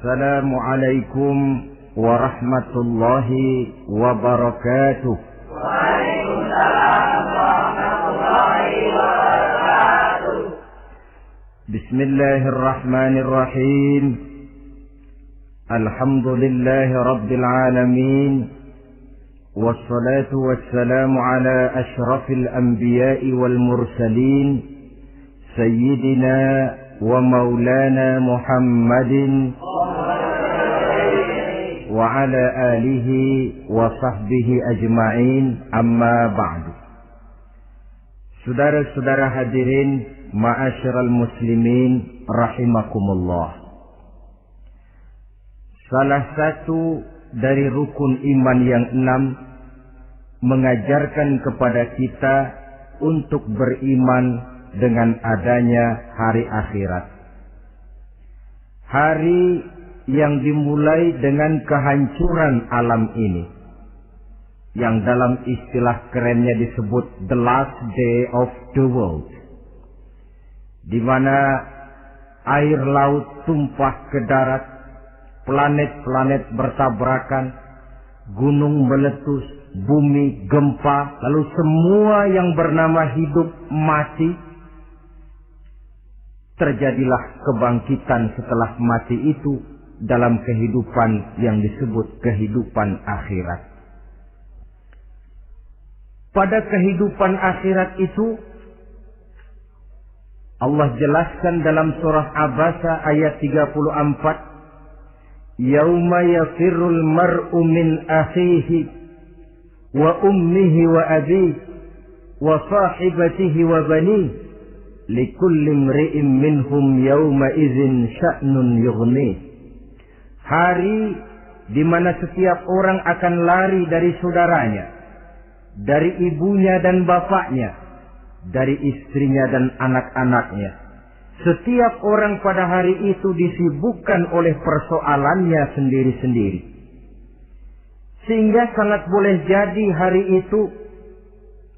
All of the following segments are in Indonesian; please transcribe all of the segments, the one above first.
Assalamualaikum warahmatullahi wabarakatuh. Waalaikumsalam warahmatullahi wabarakatuh. Bismillahirrahmanirrahim. Alhamdulillahi rabbil alamin. Wassalatu wassalamu ala ashrafil anbiya'i wal mursalin. Sayyidina wa maulana Muhammadin wa ala alihi wa sahbihi ajma'in, amma ba'du. Saudara-saudara hadirin, ma'asyiral muslimin rahimakumullah. Salah satu dari rukun iman yang 6 mengajarkan kepada kita untuk beriman dengan adanya hari akhirat. Hari yang dimulai dengan kehancuran alam ini, yang dalam istilah kerennya disebut the last day of the world, di mana air laut tumpah ke darat, planet-planet bertabrakan, gunung meletus, bumi gempa, lalu semua yang bernama hidup mati. Terjadilah kebangkitan setelah mati itu dalam kehidupan yang disebut kehidupan akhirat. Pada kehidupan akhirat itu Allah jelaskan dalam surah Abasa ayat 34, Yauma yafirrul mar'u min akhihi wa ummihi wa abihi wa sahibatihi wa banihi likulli imri'in minhum yawma idzin sya'nun yughni. Hari di mana setiap orang akan lari dari saudaranya, dari ibunya dan bapaknya, dari istrinya dan anak-anaknya. Setiap orang pada hari itu disibukkan oleh persoalannya sendiri-sendiri. Sehingga sangat boleh jadi hari itu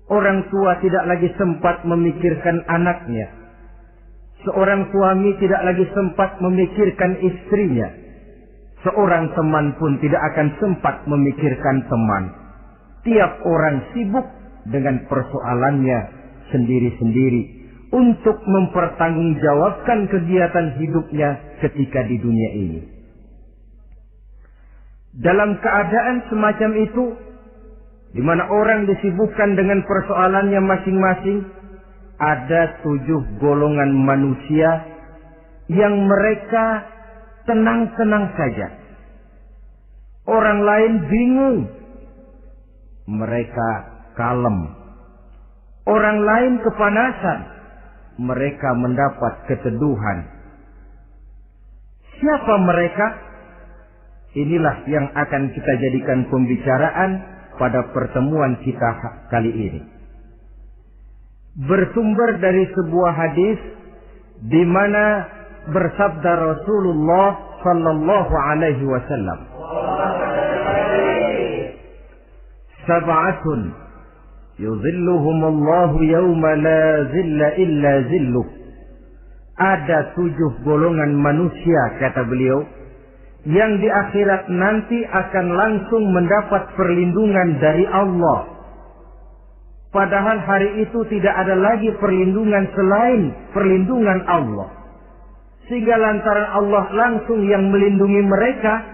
orang tua tidak lagi sempat memikirkan anaknya. Seorang suami tidak lagi sempat memikirkan istrinya. Seorang teman pun tidak akan sempat memikirkan teman. Tiap orang sibuk dengan persoalannya sendiri-sendiri untuk mempertanggungjawabkan kegiatan hidupnya ketika di dunia ini. Dalam keadaan semacam itu, di mana orang disibukkan dengan persoalannya masing-masing, ada 7 golongan manusia yang mereka tenang-tenang saja. Orang lain bingung, mereka kalem. Orang lain kepanasan, mereka mendapat keteduhan. Siapa mereka? Inilah yang akan kita jadikan pembicaraan pada pertemuan kita kali ini. Bersumber dari sebuah hadis di mana bersabda Rasulullah sallallahu alaihi wasallam, Sab'atun yuzilluhumullahu yawma la zilla illa zilluh. Ada 7 golongan manusia, kata beliau, yang di akhirat nanti akan langsung mendapat perlindungan dari Allah. Padahal hari itu tidak ada lagi perlindungan selain perlindungan Allah. Sehingga lantaran Allah langsung yang melindungi mereka,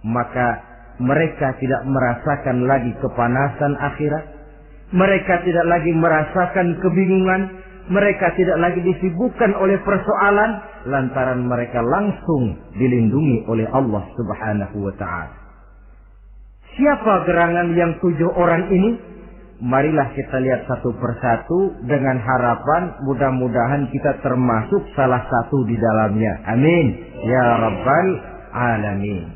maka mereka tidak merasakan lagi kepanasan akhirat. Mereka tidak lagi merasakan kebingungan. Mereka tidak lagi disibukkan oleh persoalan, lantaran mereka langsung dilindungi oleh Allah Subhanahu wa ta'ala. Siapa gerangan yang 7 orang ini? Marilah kita lihat satu persatu dengan harapan mudah-mudahan kita termasuk salah satu di dalamnya. Amin ya rabbal alamin.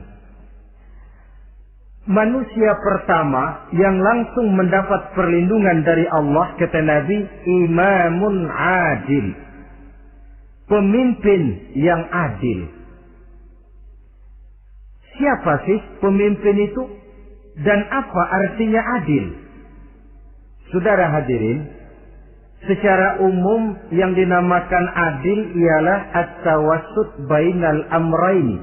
Manusia pertama yang langsung mendapat perlindungan dari Allah, kata Nabi, imamun adil. Pemimpin yang adil. Siapa sih pemimpin itu? Dan apa artinya adil? Saudara hadirin, secara umum yang dinamakan adil ialah at-tawassut bainal amraini.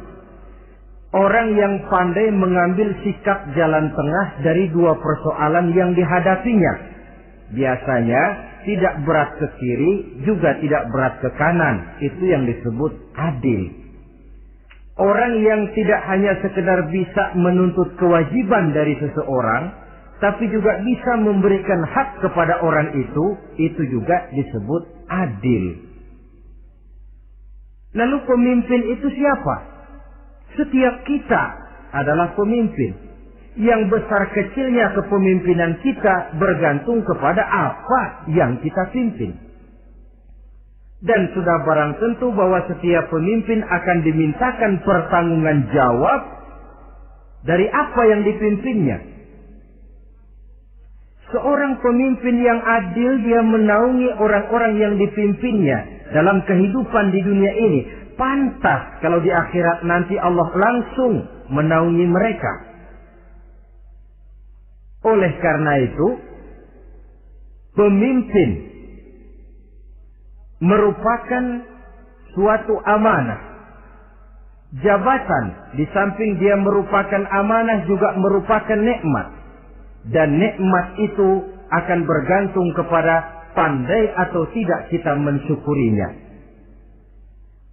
Orang yang pandai mengambil sikap jalan tengah dari dua persoalan yang dihadapinya. Biasanya tidak berat ke kiri, juga tidak berat ke kanan. Itu yang disebut adil. Orang yang tidak hanya sekedar bisa menuntut kewajiban dari seseorang, tapi juga bisa memberikan hak kepada orang itu juga disebut adil. Lalu pemimpin itu siapa? Setiap kita adalah pemimpin. Yang besar kecilnya kepemimpinan kita bergantung kepada apa yang kita pimpin. Dan sudah barang tentu bahwa setiap pemimpin akan dimintakan pertanggungan jawab dari apa yang dipimpinnya. Seorang pemimpin yang adil, dia menaungi orang-orang yang dipimpinnya dalam kehidupan di dunia ini. Pantas kalau di akhirat nanti Allah langsung menaungi mereka. Oleh karena itu, pemimpin merupakan suatu amanah. Jabatan di samping dia merupakan amanah juga merupakan nikmat. Dan nikmat itu akan bergantung kepada pandai atau tidak kita mensyukurinya.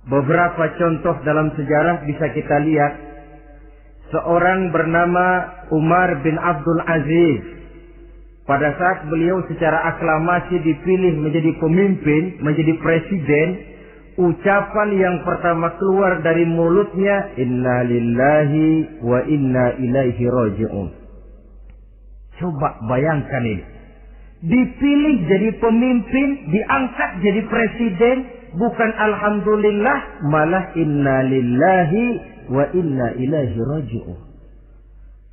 Beberapa contoh dalam sejarah bisa kita lihat. Seorang bernama Umar bin Abdul Aziz. Pada saat beliau secara aklamasi dipilih menjadi pemimpin, menjadi presiden, ucapan yang pertama keluar dari mulutnya, Inna lillahi wa inna ilaihi raji'un. Coba bayangkan ini. Dipilih jadi pemimpin, diangkat jadi presiden, bukan alhamdulillah, malah inna lillahi wa inna ilaihi raji'un.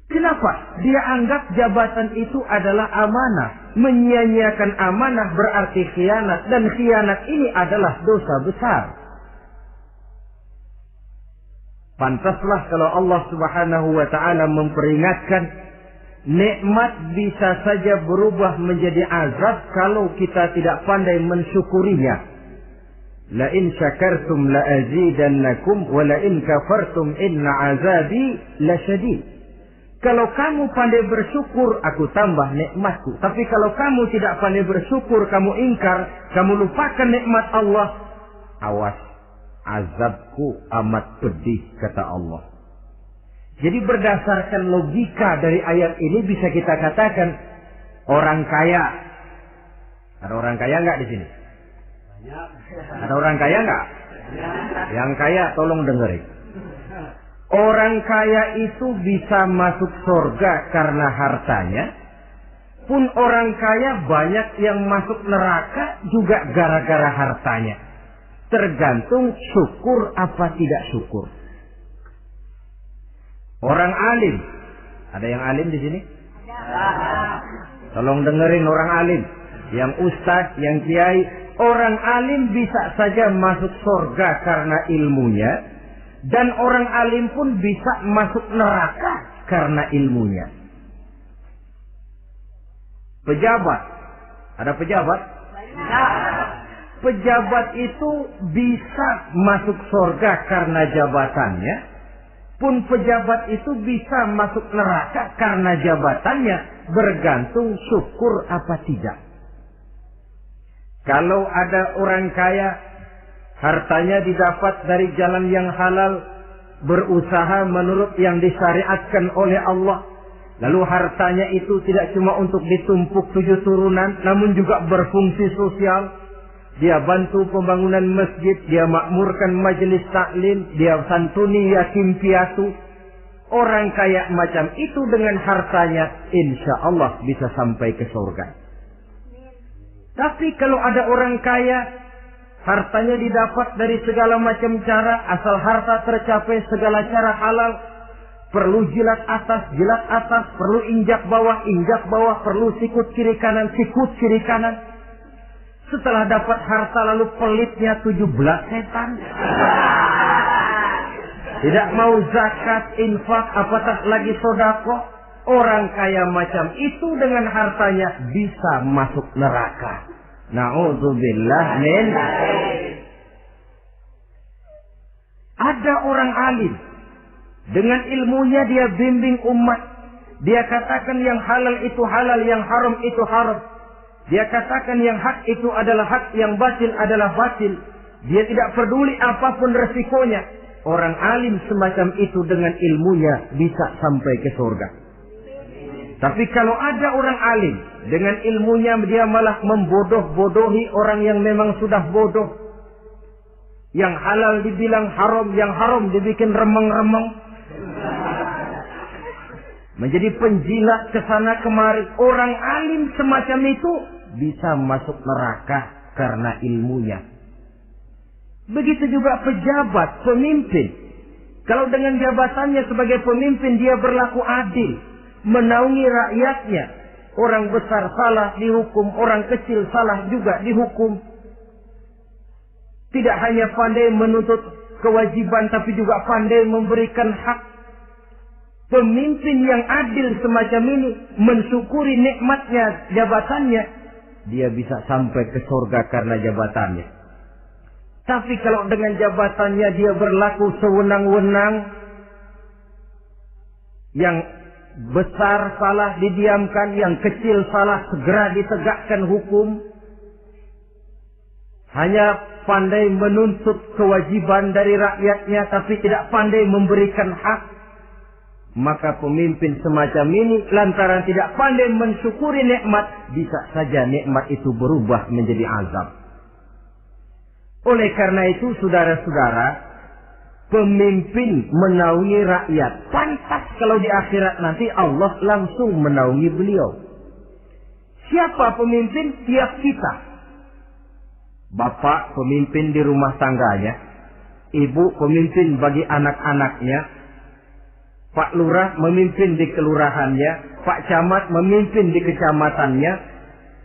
Kenapa? Dia anggap jabatan itu adalah amanah. Menyia-nyiakan amanah berarti khianat. Dan khianat ini adalah dosa besar. Pantaslah kalau Allah Subhanahu wa ta'ala memperingatkan, nikmat bisa saja berubah menjadi azab kalau kita tidak pandai mensyukurinya. La in syakartum la azidannakum wa la in kafartum inna azabi lasyadid. Kalau kamu pandai bersyukur, aku tambah nikmatku. Tapi kalau kamu tidak pandai bersyukur, kamu ingkar, kamu lupakan nikmat Allah, awas, azabku amat pedih, kata Allah. Jadi berdasarkan logika dari ayat ini bisa kita katakan orang kaya. Ada orang kaya nggak di sini? Ada orang kaya nggak? Yang kaya tolong dengerin. Orang kaya itu bisa masuk surga karena hartanya. Pun orang kaya banyak yang masuk neraka juga gara-gara hartanya. Tergantung syukur apa tidak syukur. Orang alim. Ada yang alim di sini? Tolong dengerin orang alim. Yang ustadz, yang kiai. Orang alim bisa saja masuk surga karena ilmunya. Dan orang alim pun bisa masuk neraka karena ilmunya. Pejabat. Ada pejabat? Pejabat itu bisa masuk surga karena jabatannya. Pun pejabat itu bisa masuk neraka karena jabatannya. Bergantung syukur apa tidak. Kalau ada orang kaya, hartanya didapat dari jalan yang halal, berusaha menurut yang disyariatkan oleh Allah. Lalu hartanya itu tidak cuma untuk ditumpuk 7 turunan, namun juga berfungsi sosial. Dia bantu pembangunan masjid, dia makmurkan majelis taklim, dia santuni yatim piatu. Orang kaya macam itu dengan hartanya, insya Allah bisa sampai ke surga. Tapi kalau ada orang kaya, hartanya didapat dari segala macam cara, asal harta tercapai segala cara halal. Perlu jilat atas, perlu injak bawah, perlu sikut kiri kanan, sikut kiri kanan. Setelah dapat harta lalu pelitnya 17 setan. Tidak mau zakat, infak, apatah lagi sodako. Orang kaya macam itu dengan hartanya bisa masuk neraka. Na'udzubillah min. Ada orang alim. Dengan ilmunya dia bimbing umat. Dia katakan yang halal itu halal, yang haram itu haram. Dia katakan yang hak itu adalah hak, yang batil adalah batil. Dia tidak peduli apapun resikonya. Orang alim semacam itu dengan ilmunya bisa sampai ke surga. Tapi kalau ada orang alim dengan ilmunya dia malah membodoh-bodohi orang yang memang sudah bodoh. Yang halal dibilang haram, yang haram dibikin remeng-remeng. Menjadi penjilat ke sana kemari. Orang alim semacam itu bisa masuk neraka karena ilmunya. Begitu juga pejabat, pemimpin. Kalau dengan jabatannya sebagai pemimpin dia berlaku adil, menaungi rakyatnya. Orang besar salah dihukum, orang kecil salah juga dihukum. Tidak hanya pandai menuntut kewajiban, tapi juga pandai memberikan hak. Pemimpin yang adil semacam ini mensyukuri nikmatnya jabatannya, dia bisa sampai ke surga karena jabatannya. Tapi kalau dengan jabatannya dia berlaku sewenang-wenang, yang besar salah didiamkan, yang kecil salah segera ditegakkan hukum, hanya pandai menuntut kewajiban dari rakyatnya tapi tidak pandai memberikan hak, maka pemimpin semacam ini lantaran tidak pandai mensyukuri nikmat, bisa saja nikmat itu berubah menjadi azab. Oleh karena itu saudara-saudara, pemimpin menaungi rakyat. Pantas kalau di akhirat nanti Allah langsung menaungi beliau. Siapa pemimpin? Tiap kita. Bapak pemimpin di rumah tangganya, ibu pemimpin bagi anak-anaknya, Pak Lurah memimpin di kelurahannya, Pak Camat memimpin di kecamatannya,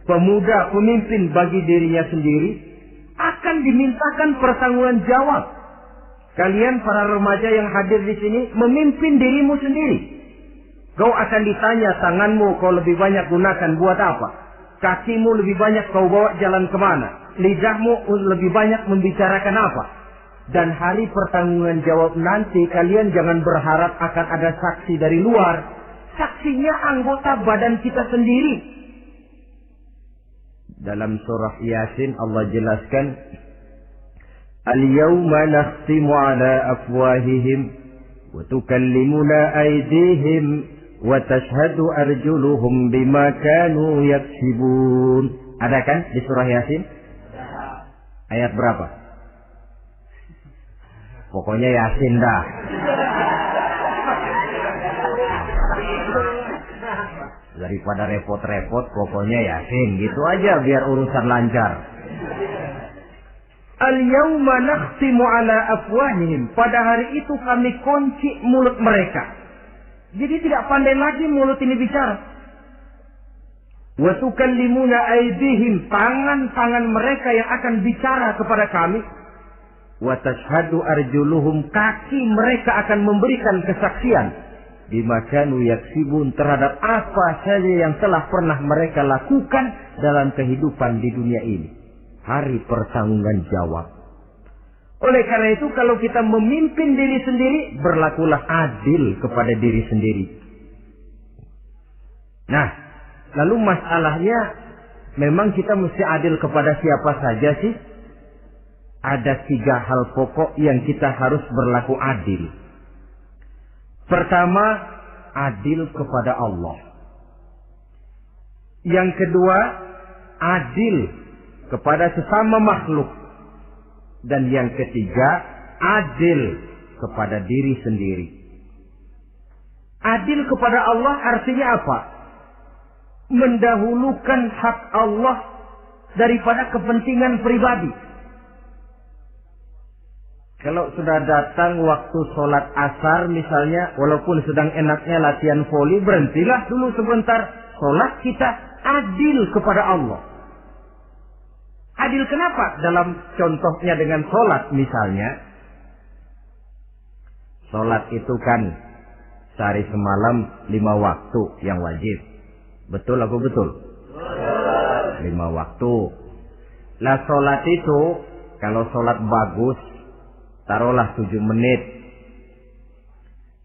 pemuda pemimpin bagi dirinya sendiri, akan dimintakan pertanggungan jawab. Kalian para remaja yang hadir di sini memimpin dirimu sendiri. Kau akan ditanya, tanganmu kau lebih banyak gunakan buat apa? Kakimu lebih banyak kau bawa jalan kemana? Lidahmu lebih banyak membicarakan apa? Dan hari pertanggungan jawab nanti kalian jangan berharap akan ada saksi dari luar. Saksinya anggota badan kita sendiri. Dalam surah Yasin Allah jelaskan, Al-yawma nakhtimu ala afwahihim wa tukallimuna aydihim wa tashhadu arjuluhum bima kanu yaksibun. Ada kan di surah Yasin? Ayat berapa? Pokoknya Yasin dah. Daripada repot-repot, pokoknya Yasin. Gitu aja biar urusan lancar. Al-yawma nakhtimu ala afwahihim. Pada hari itu kami kunci mulut mereka. Jadi tidak pandai lagi mulut ini bicara. Wa tukallimuna aydihim. Tangan-tangan mereka yang akan bicara kepada kami. Wa tashhadu arjuluhum. Kaki mereka akan memberikan kesaksian. Bima kanu yaksibun, terhadap apa saja yang telah pernah mereka lakukan dalam kehidupan di dunia ini. Hari pertanggungan jawab. Oleh karena itu kalau kita memimpin diri sendiri, berlakulah adil kepada diri sendiri. Nah, lalu masalahnya memang kita mesti adil kepada siapa saja sih? Ada 3 hal pokok yang kita harus berlaku adil. Pertama, adil kepada Allah. Yang kedua, adil kepada sesama makhluk. Dan yang ketiga, adil kepada diri sendiri. Adil kepada Allah artinya apa? Mendahulukan hak Allah daripada kepentingan pribadi. Kalau sudah datang waktu sholat asar misalnya, walaupun sedang enaknya latihan voli, berhentilah dulu sebentar. Sholat kita adil kepada Allah. Adil kenapa? Dalam contohnya dengan sholat misalnya. Sholat itu kan sehari semalam 5 waktu yang wajib. Betul apa betul? 5 waktu. Lah sholat itu, kalau sholat bagus, taruhlah 7 menit.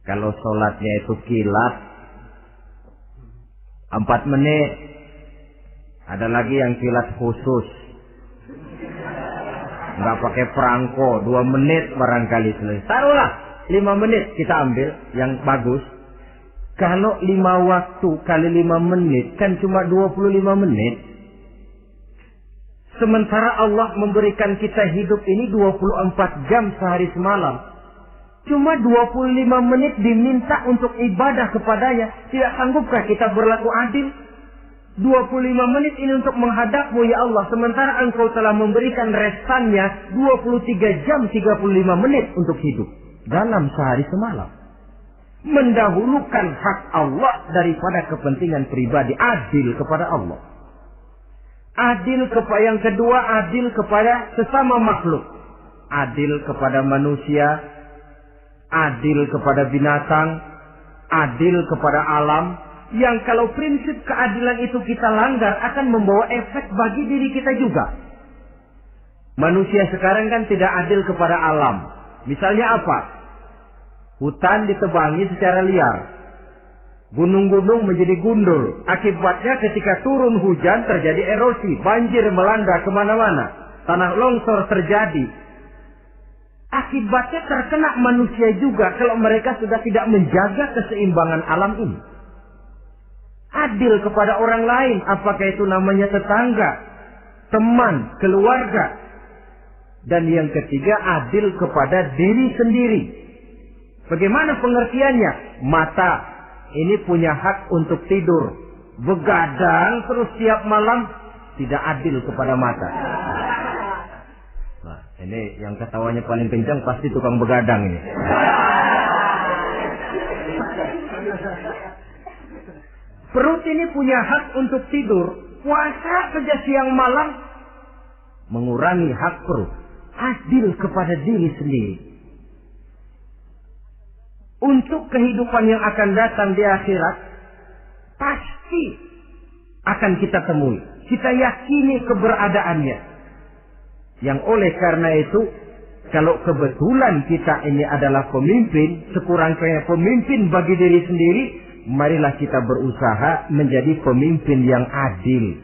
Kalau sholatnya itu kilat 4 menit. Ada lagi yang kilat khusus, nggak pakai perangko, 2 menit barangkali selesai. Taruhlah 5 menit kita ambil yang bagus. Kalau 5 waktu kali 5 menit kan cuma 25 menit. Sementara Allah memberikan kita hidup ini 24 jam sehari semalam. Cuma 25 menit diminta untuk ibadah kepadanya. Tidak sanggupkah kita berlaku adil? 25 menit ini untuk menghadapmu ya Allah. Sementara engkau telah memberikan restannya 23 jam 35 menit untuk hidup. Dalam sehari semalam. Mendahulukan hak Allah daripada kepentingan pribadi. Adil kepada Allah. Adil kepada yang kedua, adil kepada sesama makhluk. Adil kepada manusia, adil kepada binatang, adil kepada alam. Yang kalau prinsip keadilan itu kita langgar akan membawa efek bagi diri kita juga. Manusia sekarang kan tidak adil kepada alam. Misalnya apa? Hutan ditebangi secara liar. Gunung-gunung menjadi gundul. Akibatnya ketika turun hujan terjadi erosi. Banjir melanda kemana-mana. Tanah longsor terjadi. Akibatnya terkena manusia juga kalau mereka sudah tidak menjaga keseimbangan alam ini. Adil kepada orang lain. Apakah itu namanya tetangga, teman, keluarga. Dan yang ketiga, adil kepada diri sendiri. Bagaimana pengertiannya? Mata ini punya hak untuk tidur. Begadang terus tiap malam, tidak adil kepada mata. Nah, ini yang ketawanya paling kencang pasti tukang begadang ini. Perut ini punya hak untuk tidur. Puasa saja siang malam, mengurangi hak perut. Adil kepada diri sendiri. Untuk kehidupan yang akan datang di akhirat, pasti akan kita temui. Kita yakini keberadaannya. Yang oleh karena itu, kalau kebetulan kita ini adalah pemimpin, sekurang-kurangnya pemimpin bagi diri sendiri, marilah kita berusaha menjadi pemimpin yang adil.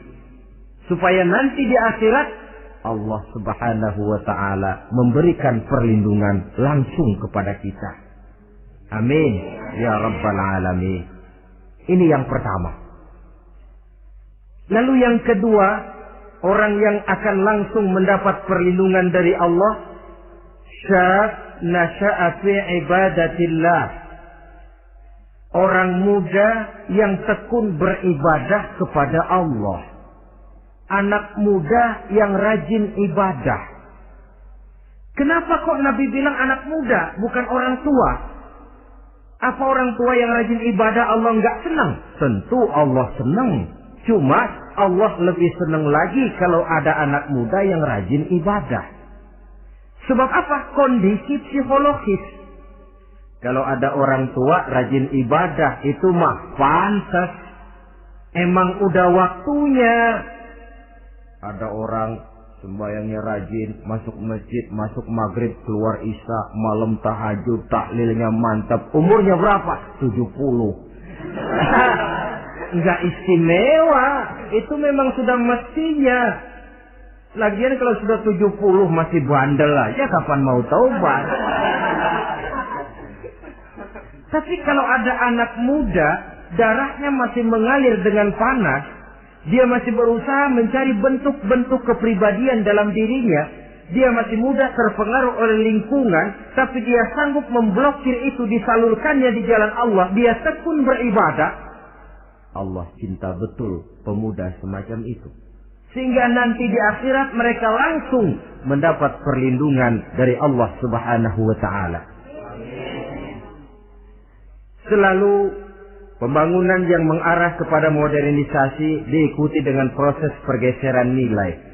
Supaya nanti di akhirat, Allah Subhanahu wa ta'ala memberikan perlindungan langsung kepada kita. Amin. Ya Rabbal Alamin. Ini yang pertama. Lalu yang kedua, orang yang akan langsung mendapat perlindungan dari Allah, syab nasha'a fi ibadatillah. Orang muda yang tekun beribadah kepada Allah. Anak muda yang rajin ibadah. Kenapa kok Nabi bilang anak muda, bukan orang tua? Apa orang tua yang rajin ibadah Allah nggak senang? Tentu Allah senang. Cuma Allah lebih senang lagi kalau ada anak muda yang rajin ibadah. Sebab apa? Kondisi psikologis. Kalau ada orang tua rajin ibadah, itu mah pantas. Emang udah waktunya. Ada orang sembayangnya rajin, masuk masjid, masuk maghrib, keluar isya, malam tahajud, tahlilnya mantap. Umurnya berapa? 70. Enggak istimewa. Itu memang sudah mestinya. Lagian kalau sudah 70 masih bandel aja, kapan mau taubat? Tapi kalau ada anak muda, darahnya masih mengalir dengan panas, dia masih berusaha mencari bentuk-bentuk kepribadian dalam dirinya. Dia masih muda, terpengaruh oleh lingkungan, tapi dia sanggup memblokir itu, disalurkannya di jalan Allah. Dia tekun beribadah. Allah cinta betul pemuda semacam itu. Sehingga nanti di akhirat mereka langsung mendapat perlindungan dari Allah Subhanahu wa ta'ala. Selalu pembangunan yang mengarah kepada modernisasi diikuti dengan proses pergeseran nilai.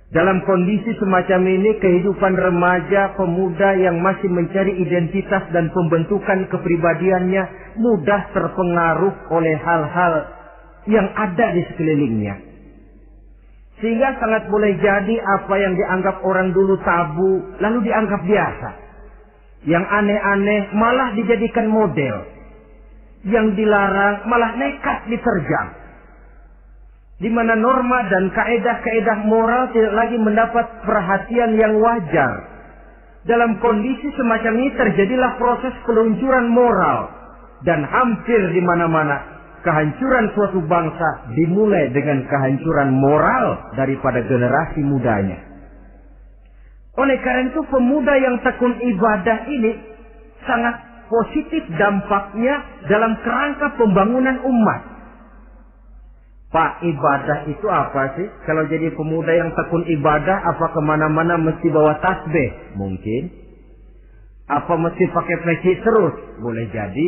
Dalam kondisi semacam ini, kehidupan remaja, pemuda yang masih mencari identitas dan pembentukan kepribadiannya mudah terpengaruh oleh hal-hal yang ada di sekelilingnya. Sehingga sangat boleh jadi apa yang dianggap orang dulu tabu, lalu dianggap biasa. Yang aneh-aneh malah dijadikan model. Yang dilarang malah nekat diterjang. Di mana norma dan kaedah-kaedah moral tidak lagi mendapat perhatian yang wajar. Dalam kondisi semacam ini terjadilah proses peluncuran moral. Dan hampir di mana-mana kehancuran suatu bangsa dimulai dengan kehancuran moral daripada generasi mudanya. Oleh karena itu pemuda yang tekun ibadah ini sangat positif dampaknya dalam kerangka pembangunan umat. Pak, ibadah itu apa sih? Kalau jadi pemuda yang tekun ibadah, apa kemana-mana mesti bawa tasbih? Mungkin. Apa mesti pakai peci terus? Boleh jadi.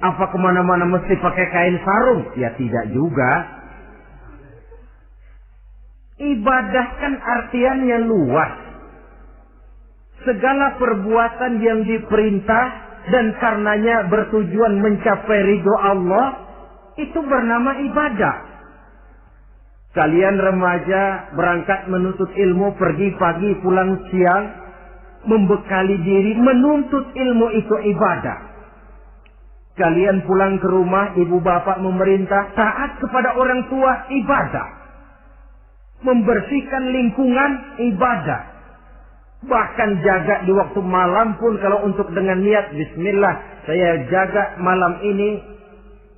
Apa kemana-mana mesti pakai kain sarung? Ya tidak juga. Ibadah kan artiannya luas. Segala perbuatan yang diperintah dan karenanya bertujuan mencapai ridho Allah, itu bernama ibadah. Kalian remaja berangkat menuntut ilmu, pergi pagi pulang siang, membekali diri menuntut ilmu itu ibadah. Kalian pulang ke rumah, ibu bapak memerintah taat kepada orang tua, ibadah. Membersihkan lingkungan, ibadah. Bahkan jaga di waktu malam pun kalau untuk dengan niat bismillah, saya jaga malam ini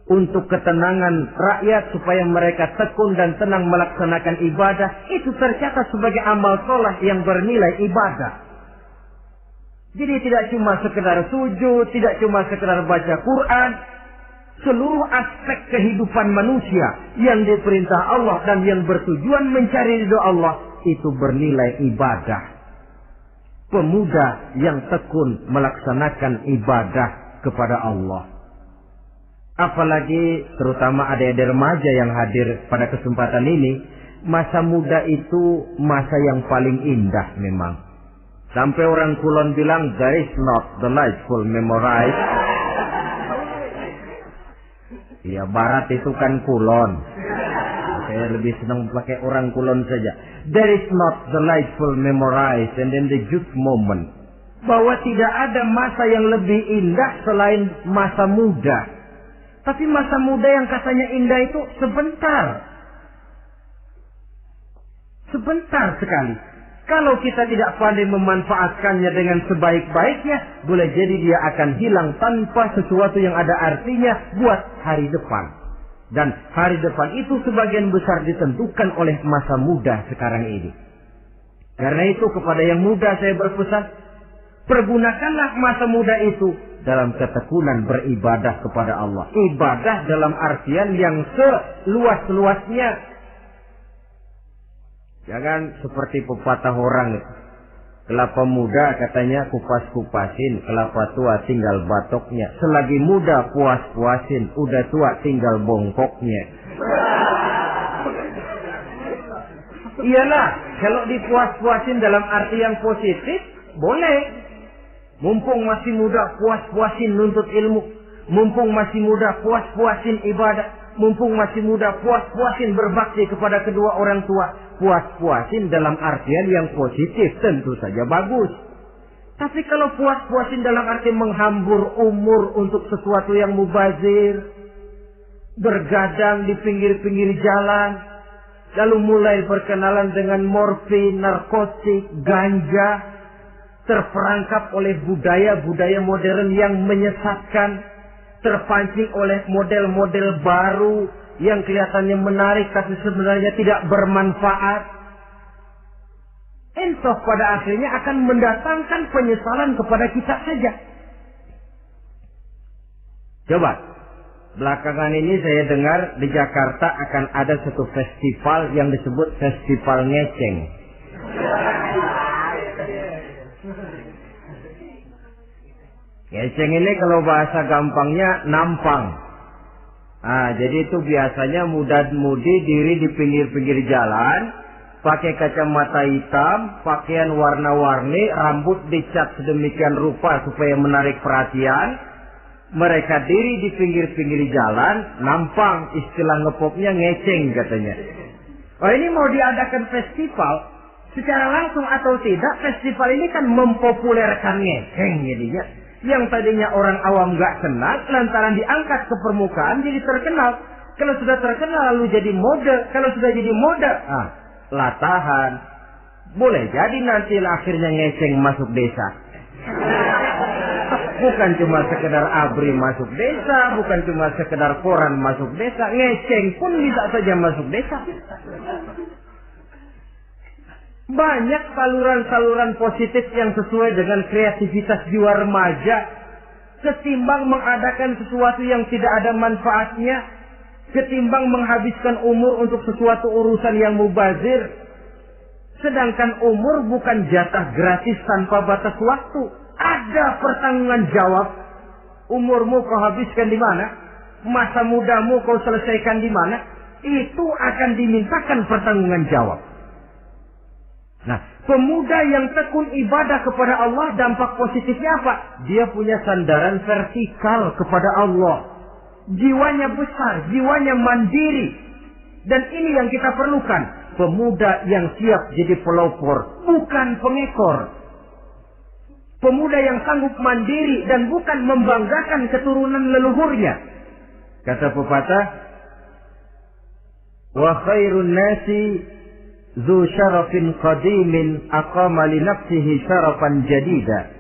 untuk ketenangan rakyat supaya mereka tekun dan tenang melaksanakan ibadah, itu tercatat sebagai amal soleh yang bernilai ibadah. Jadi tidak cuma sekedar sujud, tidak cuma sekedar baca Quran, seluruh aspek kehidupan manusia yang diperintah Allah dan yang bertujuan mencari ridho Allah itu bernilai ibadah. Pemuda yang tekun melaksanakan ibadah kepada Allah. Apalagi terutama adik-adik remaja yang hadir pada kesempatan ini, masa muda itu masa yang paling indah memang. Sampai orang Kulon bilang, there is not delightful memorize. Ya Barat itu kan Kulon. Saya lebih senang pakai orang Kulon saja. There is not delightful memorize and then the youth moment. Bahwa tidak ada masa yang lebih indah selain masa muda. Tapi masa muda yang katanya indah itu sebentar. Sebentar sekali. Kalau kita tidak pandai memanfaatkannya dengan sebaik-baiknya, boleh jadi dia akan hilang tanpa sesuatu yang ada artinya buat hari depan. Dan hari depan itu sebagian besar ditentukan oleh masa muda sekarang ini. Karena itu kepada yang muda saya berpesan, pergunakanlah masa muda itu dalam ketekunan beribadah kepada Allah. Ibadah dalam artian yang seluas-luasnya. Jangan seperti pepatah orang. Kelapa muda katanya kupas-kupasin, kelapa tua tinggal batoknya. Selagi muda puas-puasin, udah tua tinggal bongkoknya. Iyalah, kalau dipuas-puasin dalam arti yang positif, boleh. Mumpung masih muda, puas-puasin nuntut ilmu. Mumpung masih muda, puas-puasin ibadah. Mumpung masih muda, puas-puasin berbakti kepada kedua orang tua. Puas-puasin dalam artian yang positif, tentu saja bagus. Tapi kalau puas-puasin dalam arti menghambur umur untuk sesuatu yang mubazir, bergadang di pinggir-pinggir jalan, lalu mulai berkenalan dengan morfin, narkotik, ganja, terperangkap oleh budaya-budaya modern yang menyesatkan, terpancing oleh model-model baru yang kelihatannya menarik tapi sebenarnya tidak bermanfaat. Entah pada akhirnya akan mendatangkan penyesalan kepada kita saja. Coba, belakangan ini saya dengar di Jakarta akan ada satu festival yang disebut Festival Ngeceng. Ngeceng ini kalau bahasa gampangnya nampang. Jadi itu biasanya muda-mudi diri di pinggir-pinggir jalan, pakai kacamata hitam, pakaian warna-warni, rambut dicat sedemikian rupa supaya menarik perhatian. Mereka diri di pinggir-pinggir jalan, nampang, istilah ngepopnya ngeceng katanya. Oh, ini mau diadakan festival Secara langsung atau tidak, festival ini kan mempopulerkan ngeceng jadinya. Yang tadinya orang awam nggak kenal, lantaran diangkat ke permukaan jadi terkenal. Kalau sudah terkenal lalu jadi mode. Kalau sudah jadi mode, latahan. Boleh jadi nanti akhirnya ngeceng masuk desa. Bukan cuma sekedar abri masuk desa, bukan cuma sekedar koran masuk desa, ngeceng pun bisa saja masuk desa. Banyak saluran-saluran positif yang sesuai dengan kreativitas jiwa remaja. Ketimbang mengadakan sesuatu yang tidak ada manfaatnya, ketimbang menghabiskan umur untuk sesuatu urusan yang mubazir. Sedangkan umur bukan jatah gratis tanpa batas waktu. Ada pertanggungan jawab. Umurmu kau habiskan di mana? Masa mudamu kau selesaikan di mana? Itu akan dimintakan pertanggungan jawab. Nah, pemuda yang tekun ibadah kepada Allah, dampak positifnya apa? Dia punya sandaran vertikal kepada Allah. Jiwanya besar, jiwanya mandiri. Dan ini yang kita perlukan. Pemuda yang siap jadi pelopor, bukan pengekor. Pemuda yang sanggup mandiri dan bukan membanggakan keturunan leluhurnya. Kata pepatah, wa khairun nasi zu syarafin qadimin aqama li nafsihi syarafan jadida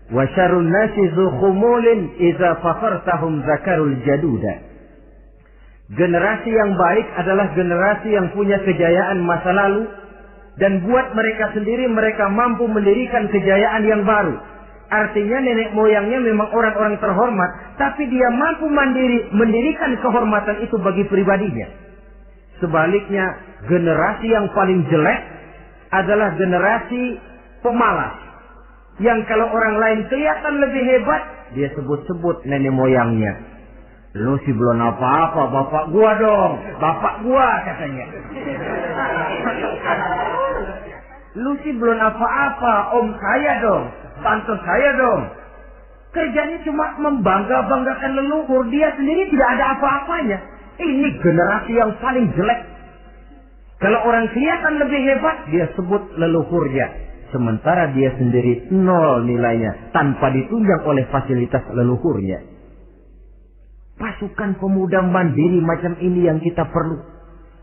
wa syarrun nasi zu khumulin idza fakhartahum zakarul jaduda. Generasi yang baik adalah generasi yang punya kejayaan masa lalu dan buat mereka sendiri mereka mampu mendirikan kejayaan yang baru. Artinya nenek moyangnya memang orang-orang terhormat, tapi dia mampu mandiri mendirikan kehormatan itu bagi pribadinya. Sebaliknya, generasi yang paling jelek adalah generasi pemalas. Yang kalau orang lain kelihatan lebih hebat, dia sebut-sebut nenek moyangnya. Lu sih belum apa-apa, bapak gua dong. Bapak gua katanya. Lu sih belum apa-apa, om saya dong. Tante saya dong. Kerjanya cuma membangga-banggakan leluhur. Dia sendiri tidak ada apa-apanya. Ini generasi yang paling jelek. Kalau orang kelihatan lebih hebat, dia sebut leluhurnya. Sementara dia sendiri nol nilainya. Tanpa ditunjang oleh fasilitas leluhurnya. Pasukan pemuda mandiri macam ini yang kita perlu.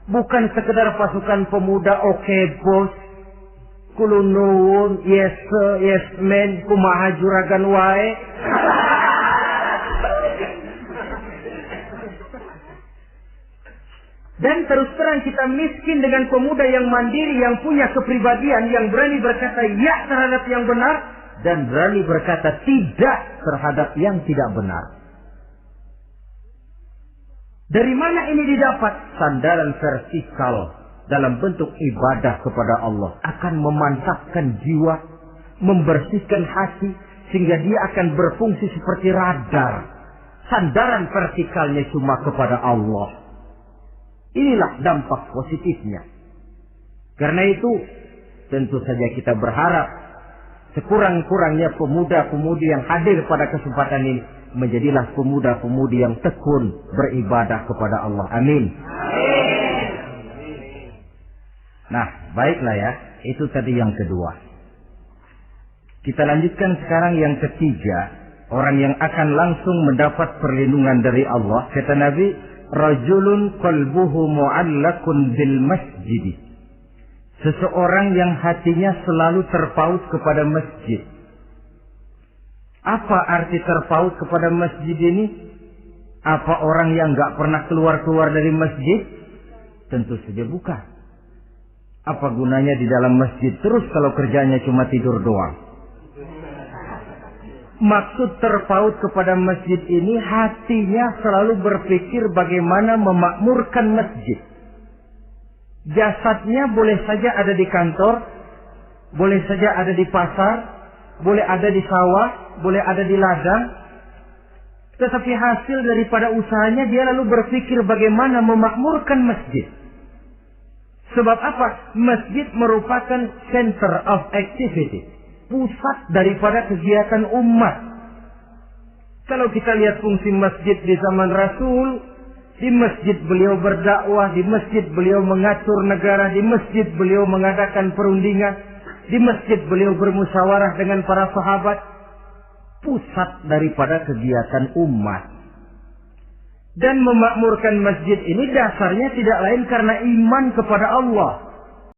Bukan sekedar pasukan pemuda oke bos. Kulunun, yes sir, yes man, kumaha juragan wae. Dan terus terang kita miskin dengan pemuda yang mandiri, yang punya kepribadian, yang berani berkata ya terhadap yang benar, dan berani berkata tidak terhadap yang tidak benar. Dari mana ini didapat? Sandaran vertikal dalam bentuk ibadah kepada Allah akan memantapkan jiwa, membersihkan hati, sehingga dia akan berfungsi seperti radar. Sandaran vertikalnya cuma kepada Allah. Inilah dampak positifnya. Karena itu, tentu saja kita berharap sekurang-kurangnya pemuda-pemudi yang hadir pada kesempatan ini menjadilah pemuda-pemudi yang tekun beribadah kepada Allah. Amin. Nah, baiklah ya. Itu tadi yang kedua. Kita lanjutkan sekarang yang ketiga. Orang yang akan langsung mendapat perlindungan dari Allah. Kata Nabi, rajulun qalbuhu mu'allakun bil masjid. Seseorang yang hatinya selalu terpaut kepada masjid. Apa arti terpaut kepada masjid ini? Apa orang yang gak pernah keluar-keluar dari masjid? Tentu saja bukan. Apa gunanya di dalam masjid terus kalau kerjanya cuma tidur doang? Maksud terpaut kepada masjid ini, hatinya selalu berpikir bagaimana memakmurkan masjid. Jasadnya boleh saja ada di kantor, boleh saja ada di pasar, boleh ada di sawah, boleh ada di ladang. Tetapi hasil daripada usahanya dia lalu berpikir bagaimana memakmurkan masjid. Sebab apa? Masjid merupakan center of activity. Pusat daripada kegiatan umat. Kalau kita lihat fungsi masjid di zaman Rasul, Di masjid beliau berdakwah, di masjid beliau mengatur negara, di masjid beliau mengadakan perundingan, di masjid beliau bermusyawarah dengan para sahabat. Pusat daripada kegiatan umat. Dan memakmurkan masjid ini dasarnya tidak lain karena iman kepada Allah.